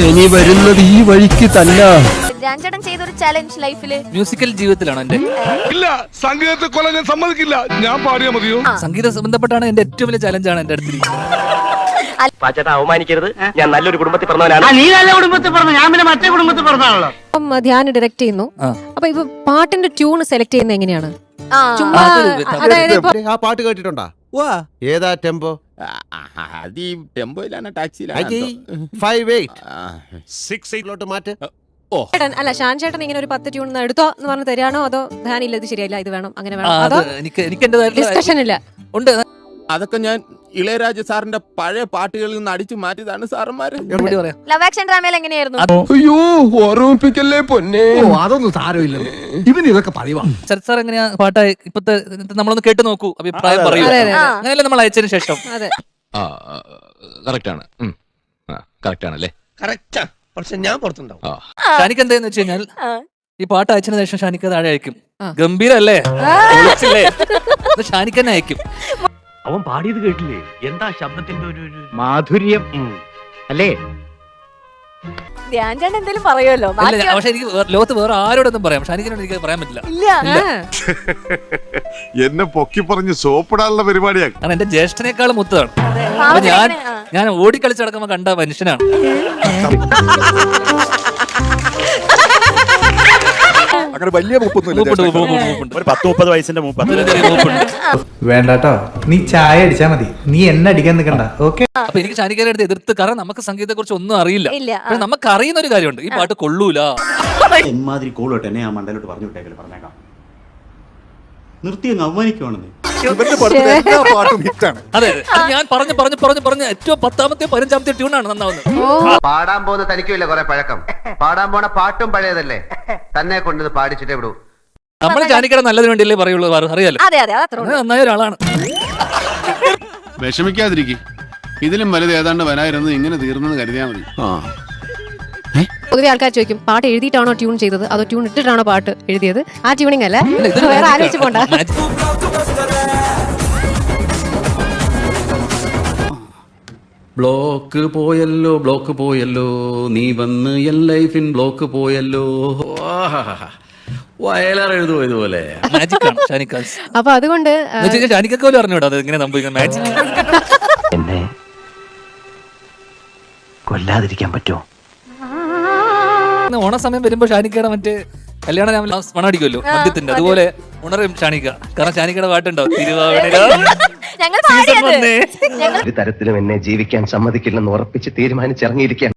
ശനി വരുന്നത് ഈ വഴിക്ക് തന്നെ. രാജേട്ടൻ ചെയ്തൊരു ചാലഞ്ച് ലൈഫില് മ്യൂസിക്കൽ ജീവിതത്തിലാണ് എന്റെ. ഇല്ല, സംഗീതത്തെ കൊല്ലാൻ ഞാൻ സമ്മതിക്കില്ല. ഞാൻ പാടിയാ മതിയോ? സംഗീത സംബന്ധപ്പെട്ടാണ് എന്റെ ഏറ്റവും വലിയ ചലഞ്ചാണ് എന്റെ അടുത്തിരിക്കുന്നത്. പാച്ചേട്ടാ അവമാനിക്കരുത്, ഞാൻ നല്ലൊരു കുടുംബത്തിൽ പറഞ്ഞവനാണ്. നീ നല്ല കുടുംബത്തിൽ പറഞ്ഞു, ഞാൻ പിന്നെ മറ്റേ കുടുംബത്തിൽ പറഞ്ഞാണല്ലോ. ധ്യാൻ ഡയറക്ട് ചെയ്യുന്നു. അപ്പൊ ഇപ്പൊ പാട്ടിന്റെ ട്യൂൺ സെലക്ട് ചെയ്യുന്നത് എങ്ങനെയാണ്? ചുമ്മാ അതായത് ആ പാട്ട് കേട്ടിട്ടുണ്ടാ? ഏതാ ടെമ്പോ? മാറ്റ്. ചേട്ടൻ അല്ല ഷാൻ ചേട്ടൻ ഇങ്ങനെ ഒരു 10 ട്യൂൺ എടുത്തോ എന്ന് പറഞ്ഞ് തരാണോ, അതോ ധ്യാൻ ഇല്ല ഇത് ശരിയല്ല ഇത് വേണം അങ്ങനെ വേണം, അതോ എനിക്ക് എന്റേതായിട്ടുള്ള ഡിസ്കഷൻ ഇല്ല? ഉണ്ട്. അതൊക്കെ ഞാൻ ഇളയരാജ സാറിന്റെ പഴയ പാട്ടുകളിൽ നിന്ന് അടിച്ചു മാറ്റിയതാണ് സാറന്മാര്. ലവ് ആക്ഷൻ ഡ്രാമയിൽ എങ്ങനെയായിരുന്നു? അയ്യോ ഓർമ്മിപ്പിക്കല്ലേ പൊന്നെ. അതൊന്നും സാരമില്ല, ഇവന് ഇതൊക്കെ പറയുവാ. ശരത് സാർ എങ്ങനെയാ പാട്ടായി ഇപ്പത്തെ നമ്മളൊന്ന് കേട്ട് നോക്കൂ, അഭിപ്രായം പറയൂ. അങ്ങനെയല്ലേ നമ്മൾ അയച്ചതിന് ശേഷം? കറക്റ്റാണ്, കറക്റ്റാണല്ലേ? കറക്റ്റാ, പക്ഷെ ഞാൻ പുറത്തുണ്ടാവും. ഷാനിക്ക് എന്താന്ന് വെച്ച് കഴിഞ്ഞാൽ ഈ പാട്ട് അയച്ചതിന് ശേഷം ഷാനിക്ക് താഴെ അയക്കും. ഗംഭീരല്ലേ, ഷാനിക്ക് തന്നെ അയക്കും. അവൻ പാടിയത് കേട്ടില്ലേ? എന്താ ശബ്ദത്തിന്റെ ഒരു മാധുര്യം അല്ലേ? ധ്യാൻചേട്ടൻ എന്തെങ്കിലും പറയുമല്ലോ. പക്ഷെ എനിക്ക് ലോകത്ത് വേറെ ആരോടൊന്നും പറയാം, ഷാനിക്കിനോട് എനിക്ക് പറയാൻ പറ്റില്ല. എന്നെ പൊക്കി പറഞ്ഞ് സോപ്പിടാനുള്ള പരിപാടിയാണ്. കാരണം എന്റെ ജ്യേഷ്ഠനേക്കാളും മുത്തതാണ്. ഞാൻ ഓടിക്കളിച്ച് നടക്കുമ്പോ കണ്ട മനുഷ്യനാണ്. അങ്ങനെ വലിയ മൂപ്പൊന്നുമില്ല, ഒരു 10-30 വയസ്സിന്റെ മൂപ്പുണ്ട്. വേണ്ടാട്ടോ, നീ ചായ അടിച്ചാ മതി, നീ എന്നെ അടിക്കാൻ നിൽക്കണ്ട. ഓക്കെ. അപ്പൊ എനിക്ക് ഷാനിക്കയുടെ അടുത്ത് എതിർത്ത്, കാരണം നമുക്ക് സംഗീതത്തെ കുറിച്ച് ഒന്നും അറിയില്ല. പക്ഷെ നമുക്ക് അറിയുന്ന ഒരു കാര്യമുണ്ട്, ഈ പാട്ട് കൊള്ളൂല. ഇമാതിരി കോളോട്ട് എന്നെ ആ മണ്ടലോട്ട് പറഞ്ഞു വിട്ടേക്കല്, പറഞ്ഞേക്കാം. നിർത്തി അങ്ങ് അവമാനിക്കുവാണെന്ന്. അതെ, ഞാൻ പറഞ്ഞ് ഏറ്റവും 10ാമത്തെ 15ാമത്തെ ട്യൂണാണ് നന്നാവുന്നത്. പാടാൻ പോകുന്ന തനിക്കുമില്ല കുറെ പഴക്കം. പാടാൻ പോണ പാട്ടും പഴയതല്ലേ, തന്നെ കൊണ്ടത് പാടിച്ചിട്ടേ വിടൂ. നമ്മൾ ഷാനിക്കയുടെ നല്ലതിന് വേണ്ടിയല്ലേ പറയുള്ളൂ, അറിയാലോ. നന്നായ ഒരാളാണ്. വിഷമിക്കാതിരിക്കും, ഇതിലും വലുത് ഏതാണ്ട് വരായിരുന്നു. ഇങ്ങനെ തീർന്നെന്ന് കരുതിയാ മതി. പൊതുവെ ആൾക്കാർ ചോദിക്കും പാട്ട് എഴുതിയിട്ടാണോ ട്യൂൺ ചെയ്തത്, അതോ ട്യൂൺ ഇട്ടിട്ടാണോ പാട്ട് എഴുതിയത്? ആ ട്യൂണിംഗ് അല്ല, വേറെ ആലോചിച്ച് പോണ്ട. ബ്ലോക്ക് പോയല്ലോ നീ വന്ന് എൻ ലൈഫിൻ ബ്ലോക്ക് പോയല്ലോ. വയലാർ എഴുതുമോ ഇതുപോലെ? അപ്പൊ അതുകൊണ്ട് ഷാനിക്കൊക്കെ പോലും അറിഞ്ഞൂടാ അത് എങ്ങനെ സംഭവിക്കുന്നത്. മാജിക്. എന്നെ കൊല്ലാതിരിക്കാൻ പറ്റുമോ? ഓണസമയം വരുമ്പോ ഷാനിക്കയുടെ മറ്റേ കല്യാണ മണടിക്കുമല്ലോ മദ്യത്തിന്റെ, അതുപോലെ ഉണരും ഷാനിക്ക. കാരണം ഷാനിക്കയുടെ പാട്ടുണ്ടോ, ഒരു തരത്തിലും എന്നെ ജീവിക്കാൻ സമ്മതിക്കില്ലെന്ന് ഉറപ്പിച്ച് തീരുമാനിച്ചിറങ്ങിയിരിക്കാൻ.